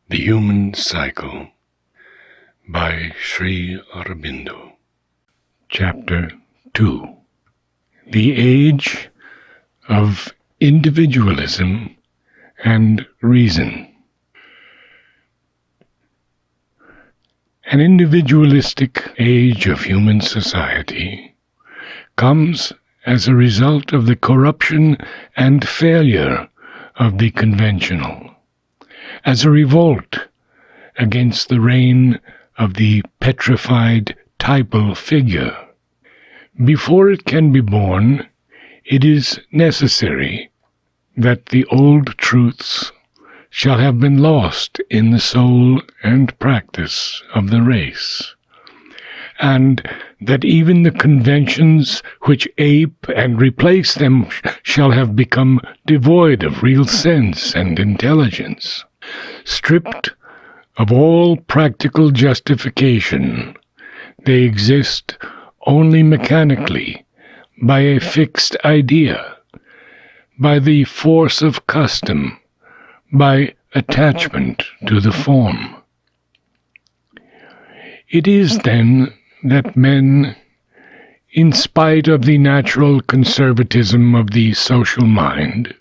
The Human Cycle by Sri Aurobindo. Chapter 2. The Age of Individualism and Reason. An individualistic age of human society comes as a result of the corruption and failure of the conventional, as a revolt against the reign of the petrified typal figure. Before it can be born, it is necessary that the old truths shall have been lost in the soul and practice of the race, and that even the conventions which ape and replace them shall have become devoid of real sense and intelligence. Stripped of all practical justification, they exist only mechanically, by a fixed idea, by the force of custom, by attachment to the form. It is then that men, in spite of the natural conservatism of the social mind,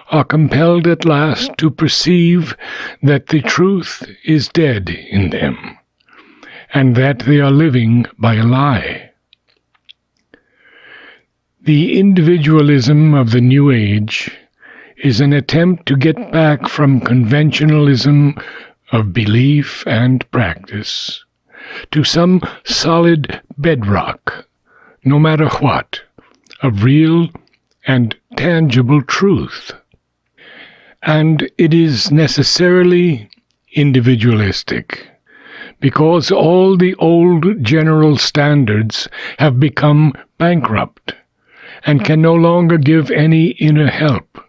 are compelled at last to perceive that the truth is dead in them, and that they are living by a lie. The individualism of the New Age is an attempt to get back from conventionalism of belief and practice to some solid bedrock, no matter what, of real and tangible truth. And it is necessarily individualistic, because all the old general standards have become bankrupt and can no longer give any inner help.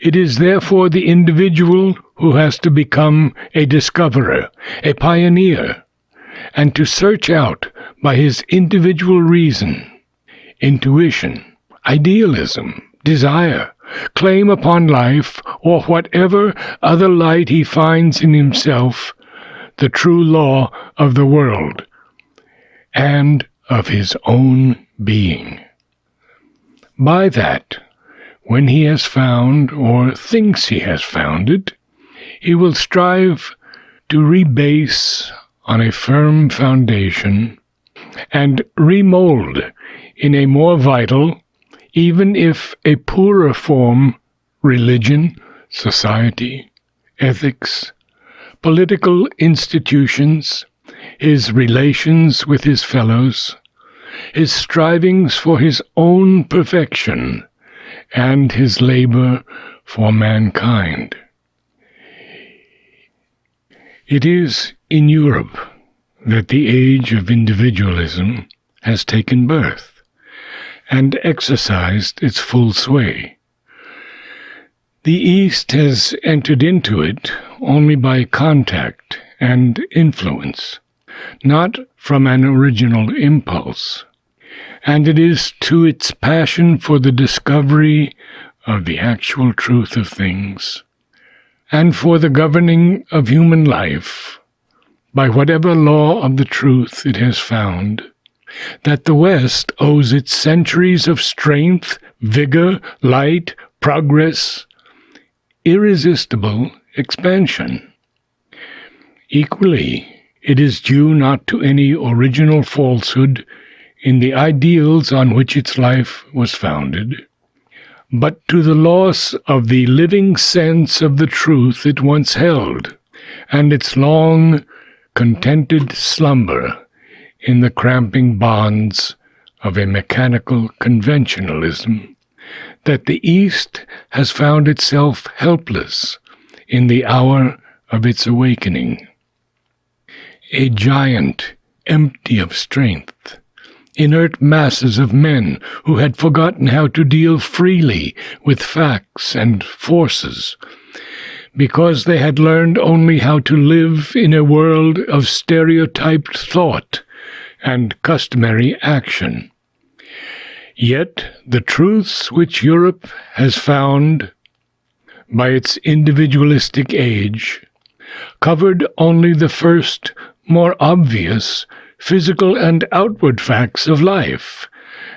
It is therefore the individual who has to become a discoverer, a pioneer, and to search out by his individual reason, intuition, idealism, desire, claim upon life, or whatever other light he finds in himself, the true law of the world and of his own being. By that, when he has found, or thinks he has found it, he will strive to rebase on a firm foundation and remold in a more vital, even if a poorer form, religion, society, ethics, political institutions, his relations with his fellows, his strivings for his own perfection, and his labor for mankind. It is in Europe that the age of individualism has taken birth and exercised its full sway. The East has entered into it only by contact and influence, not from an original impulse, and it is to its passion for the discovery of the actual truth of things, and for the governing of human life by whatever law of the truth it has found, that the West owes its centuries of strength, vigor, light, progress, irresistible expansion. Equally, it is due not to any original falsehood in the ideals on which its life was founded, but to the loss of the living sense of the truth it once held, and its long, contented slumber in the cramping bonds of a mechanical conventionalism, that the East has found itself helpless in the hour of its awakening. A giant, empty of strength, inert masses of men who had forgotten how to deal freely with facts and forces, because they had learned only how to live in a world of stereotyped thought and customary action. Yet the truths which Europe has found by its individualistic age, covered only the first, more obvious, physical and outward facts of life,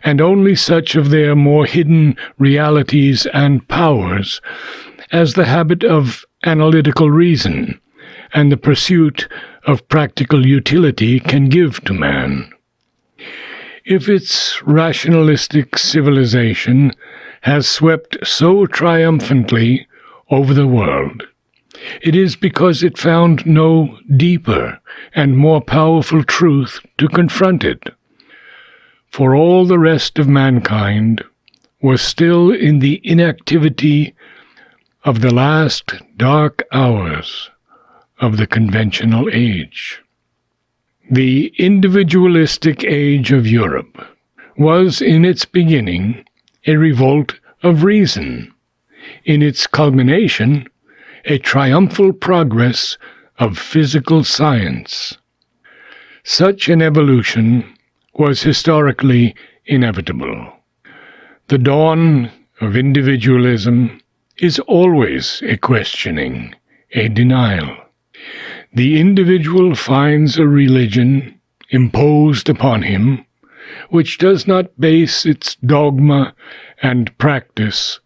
and only such of their more hidden realities and powers as the habit of analytical reason and the pursuit of practical utility can give to man. If its rationalistic civilization has swept so triumphantly over the world, it is because it found no deeper and more powerful truth to confront it. For all the rest of mankind was still in the inactivity of the last dark hours of the conventional age. The individualistic age of Europe was in its beginning a revolt of reason, in its culmination a triumphal progress of physical science. Such an evolution was historically inevitable. The dawn of individualism is always a questioning, a denial. The individual finds a religion imposed upon him which does not base its dogma and practice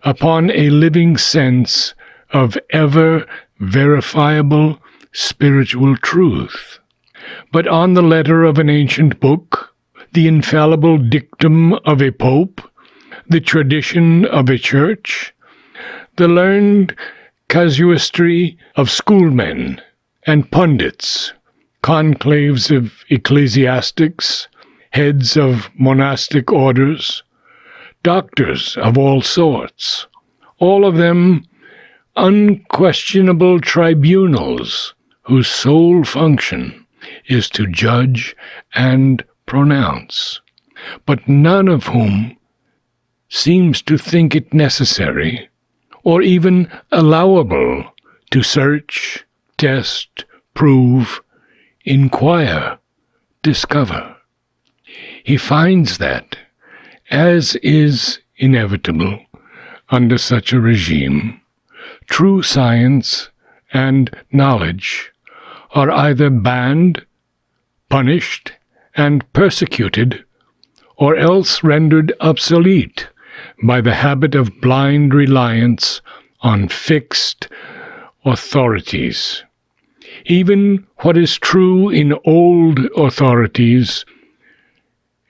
upon a living sense of ever verifiable spiritual truth, but on the letter of an ancient book, the infallible dictum of a pope, the tradition of a church, the learned casuistry of schoolmen and pundits, conclaves of ecclesiastics, heads of monastic orders, doctors of all sorts, all of them unquestionable tribunals whose sole function is to judge and pronounce, but none of whom seems to think it necessary or even allowable to search, test, prove, inquire, discover. He finds that, as is inevitable under such a regime, true science and knowledge are either banned, punished, and persecuted, or else rendered obsolete by the habit of blind reliance on fixed authorities. Even what is true in old authorities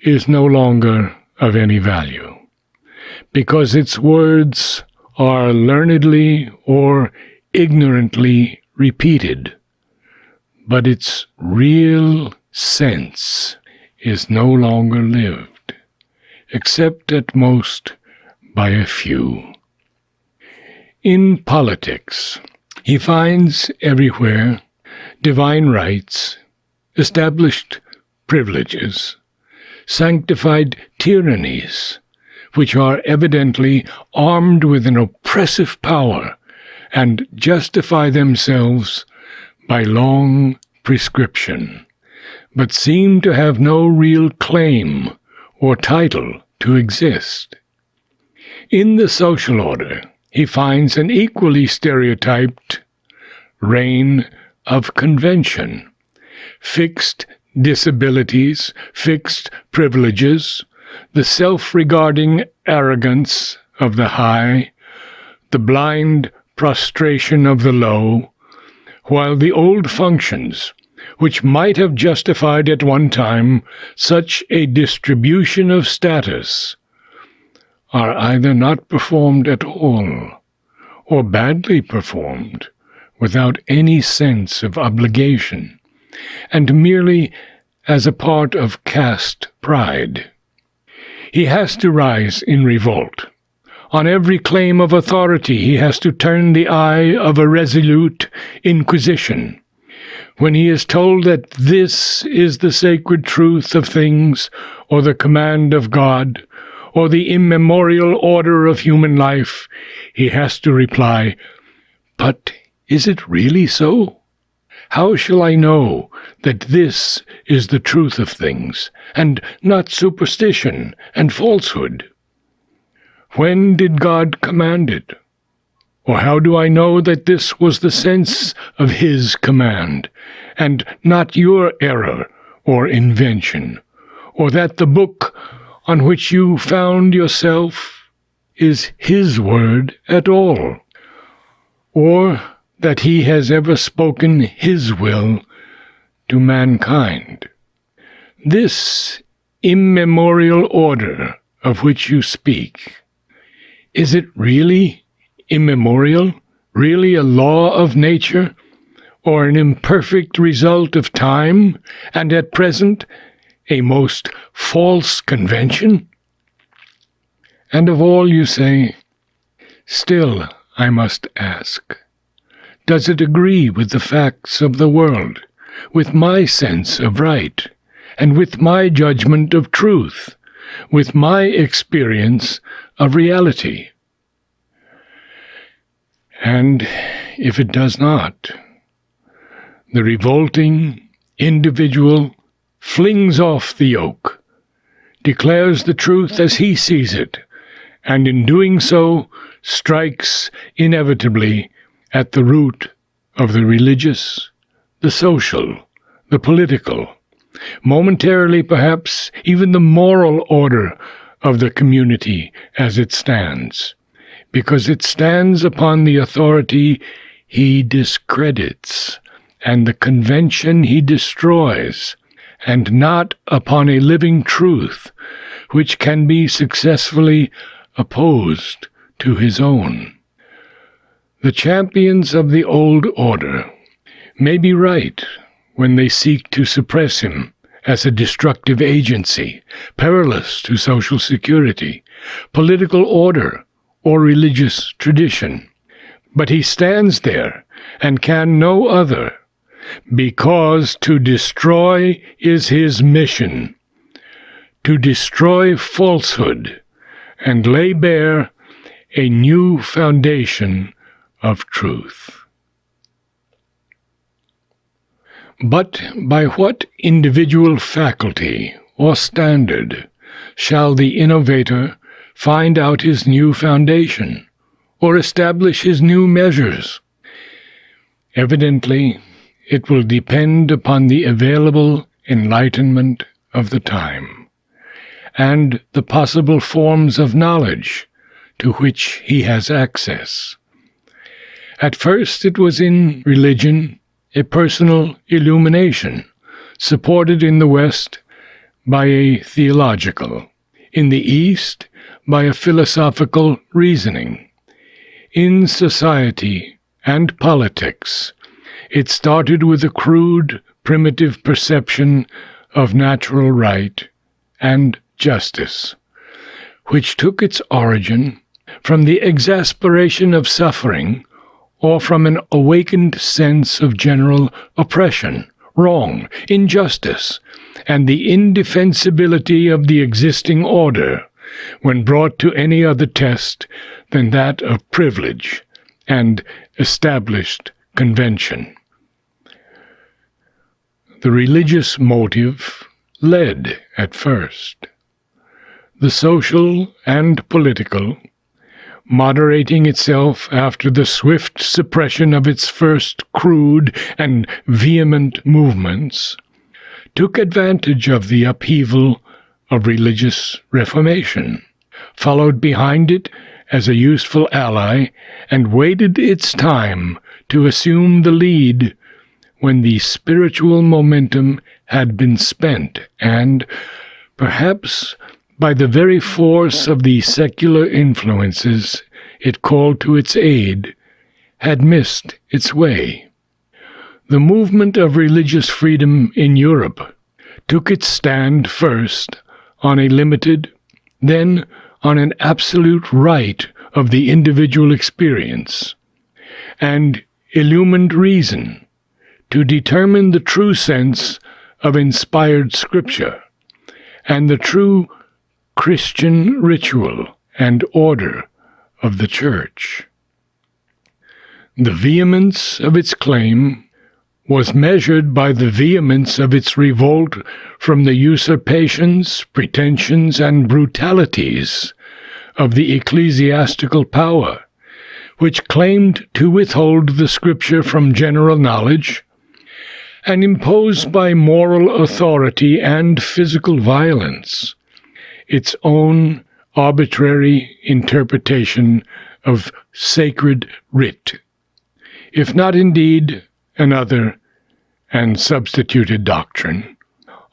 is no longer of any value, because its words are learnedly or ignorantly repeated, but its real sense is no longer lived, except at most by a few. In politics, he finds everywhere divine rights, established privileges, sanctified tyrannies, which are evidently armed with an oppressive power and justify themselves by long prescription, but seem to have no real claim or title to exist. In the social order, he finds an equally stereotyped reign of convention, fixed disabilities, fixed privileges, the self-regarding arrogance of the high, the blind prostration of the low, while the old functions, which might have justified at one time such a distribution of status, are either not performed at all, or badly performed, without any sense of obligation, and merely as a part of caste pride. He has to rise in revolt. On every claim of authority he has to turn the eye of a resolute inquisition. When he is told that this is the sacred truth of things, or the command of God, or the immemorial order of human life, he has to reply, "But is it really so? How shall I know that this is the truth of things, and not superstition and falsehood? When did God command it? Or how do I know that this was the sense of his command, and not your error or invention, or that the book on which you found yourself is his word at all, or that he has ever spoken his will to mankind? This immemorial order of which you speak, is it really immemorial, really a law of nature, or an imperfect result of time, and at present a most false convention? And of all you say, still I must ask, does it agree with the facts of the world, with my sense of right, and with my judgment of truth, with my experience of reality? And if it does not, the revolting individual flings off the yoke, declares the truth as he sees it, and in doing so strikes inevitably at the root of the religious, the social, the political, momentarily perhaps even the moral order of the community as it stands, because it stands upon the authority he discredits and the convention he destroys, and not upon a living truth which can be successfully opposed to his own. The champions of the old order may be right when they seek to suppress him as a destructive agency, perilous to social security, political order, or religious tradition. But he stands there, and can no other, because to destroy is his mission, to destroy falsehood, and lay bare a new foundation of truth. But by what individual faculty or standard shall the innovator find out his new foundation, or establish his new measures? Evidently, it will depend upon the available enlightenment of the time, and the possible forms of knowledge to which he has access. At first it was in religion a personal illumination, supported in the West by a theological, in the East by a philosophical reasoning. In society and politics, it started with a crude, primitive perception of natural right and justice, which took its origin from the exasperation of suffering or from an awakened sense of general oppression, wrong, injustice, and the indefensibility of the existing order when brought to any other test than that of privilege and established convention. The religious motive led at first. The social and political, moderating itself after the swift suppression of its first crude and vehement movements, took advantage of the upheaval of religious reformation, followed behind it as a useful ally, and waited its time to assume the lead when the spiritual momentum had been spent, and, perhaps by the very force of the secular influences it called to its aid, had missed its way. The movement of religious freedom in Europe took its stand first on a limited, then on an absolute right of the individual experience, and illumined reason to determine the true sense of inspired Scripture and the true Christian ritual and order of the Church. The vehemence of its claim was measured by the vehemence of its revolt from the usurpations, pretensions, and brutalities of the ecclesiastical power, which claimed to withhold the Scripture from general knowledge, and imposed by moral authority and physical violence its own arbitrary interpretation of sacred writ, if not indeed another and substituted doctrine,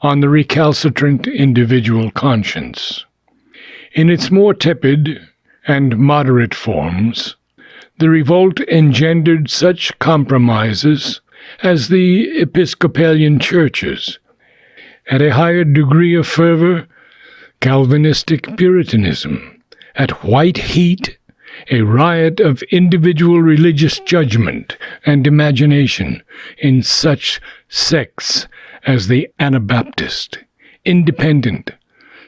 on the recalcitrant individual conscience. In its more tepid and moderate forms, the revolt engendered such compromises as the Episcopalian churches. At a higher degree of fervor, Calvinistic Puritanism. At white heat, a riot of individual religious judgment and imagination in such sects as the Anabaptist, Independent,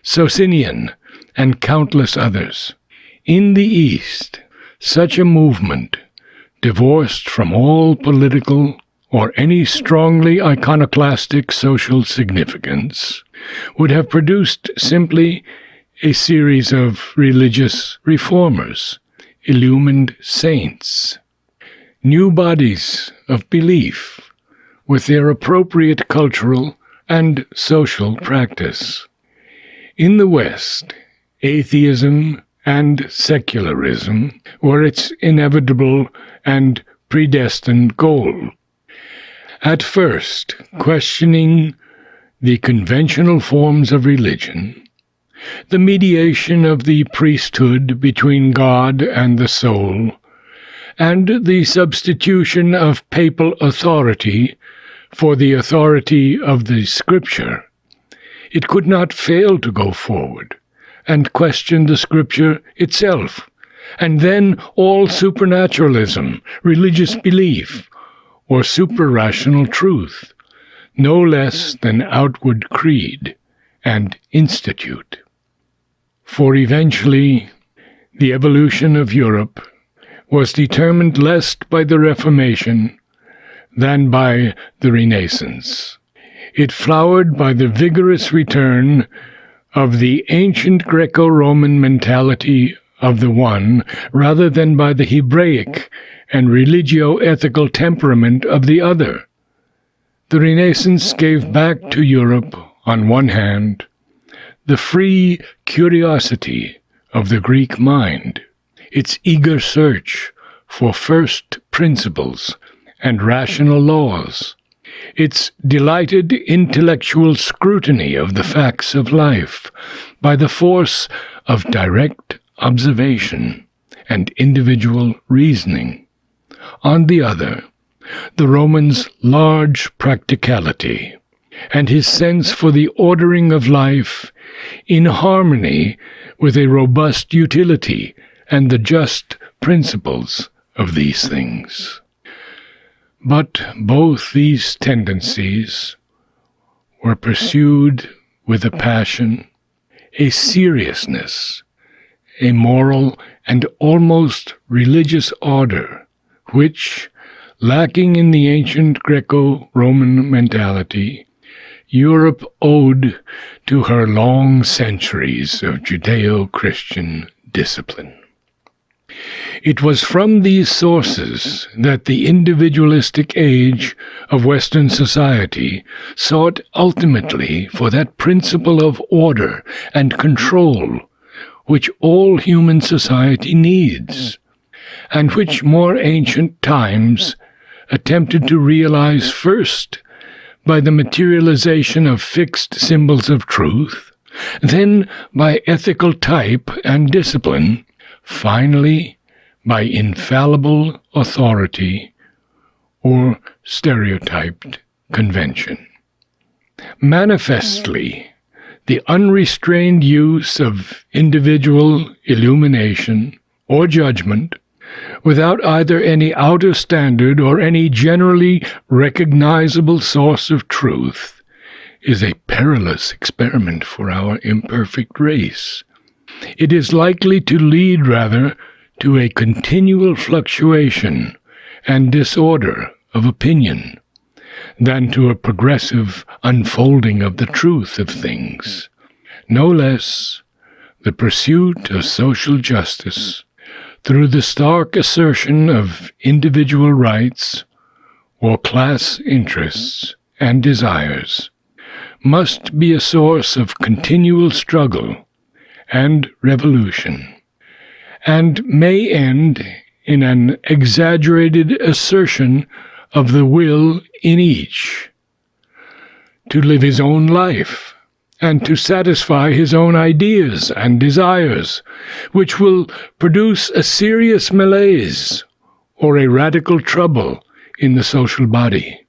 Socinian, and countless others. In the East, such a movement, divorced from all political or any strongly iconoclastic social significance, would have produced simply a series of religious reformers, illumined saints, new bodies of belief with their appropriate cultural and social practice. In the West, atheism and secularism were its inevitable and predestined goal. At first, questioning the conventional forms of religion, the mediation of the priesthood between God and the soul, and the substitution of papal authority for the authority of the Scripture, it could not fail to go forward and question the Scripture itself, and then all supernaturalism, religious belief, or super-rational truth, no less than outward creed and institute. For eventually, the evolution of Europe was determined less by the Reformation than by the Renaissance. It flowered by the vigorous return of the ancient Greco-Roman mentality of the one, rather than by the Hebraic and religio-ethical temperament of the other. The Renaissance gave back to Europe, on one hand, the free curiosity of the Greek mind, its eager search for first principles and rational laws, its delighted intellectual scrutiny of the facts of life by the force of direct observation and individual reasoning. On the other, the Roman's large practicality and his sense for the ordering of life in harmony with a robust utility and the just principles of these things. But both these tendencies were pursued with a passion, a seriousness, a moral and almost religious ardor, which, lacking in the ancient Greco-Roman mentality, Europe owed to her long centuries of Judeo-Christian discipline. It was from these sources that the individualistic age of Western society sought ultimately for that principle of order and control which all human society needs, and which more ancient times attempted to realize first by the materialization of fixed symbols of truth, then by ethical type and discipline, finally by infallible authority or stereotyped convention. Manifestly, the unrestrained use of individual illumination or judgment, without either any outer standard or any generally recognizable source of truth, is a perilous experiment for our imperfect race. It is likely to lead rather to a continual fluctuation and disorder of opinion than to a progressive unfolding of the truth of things. No less, the pursuit of social justice through the stark assertion of individual rights or class interests and desires, must be a source of continual struggle and revolution, and may end in an exaggerated assertion of the will in each to live his own life and to satisfy his own ideas and desires, which will produce a serious malaise or a radical trouble in the social body.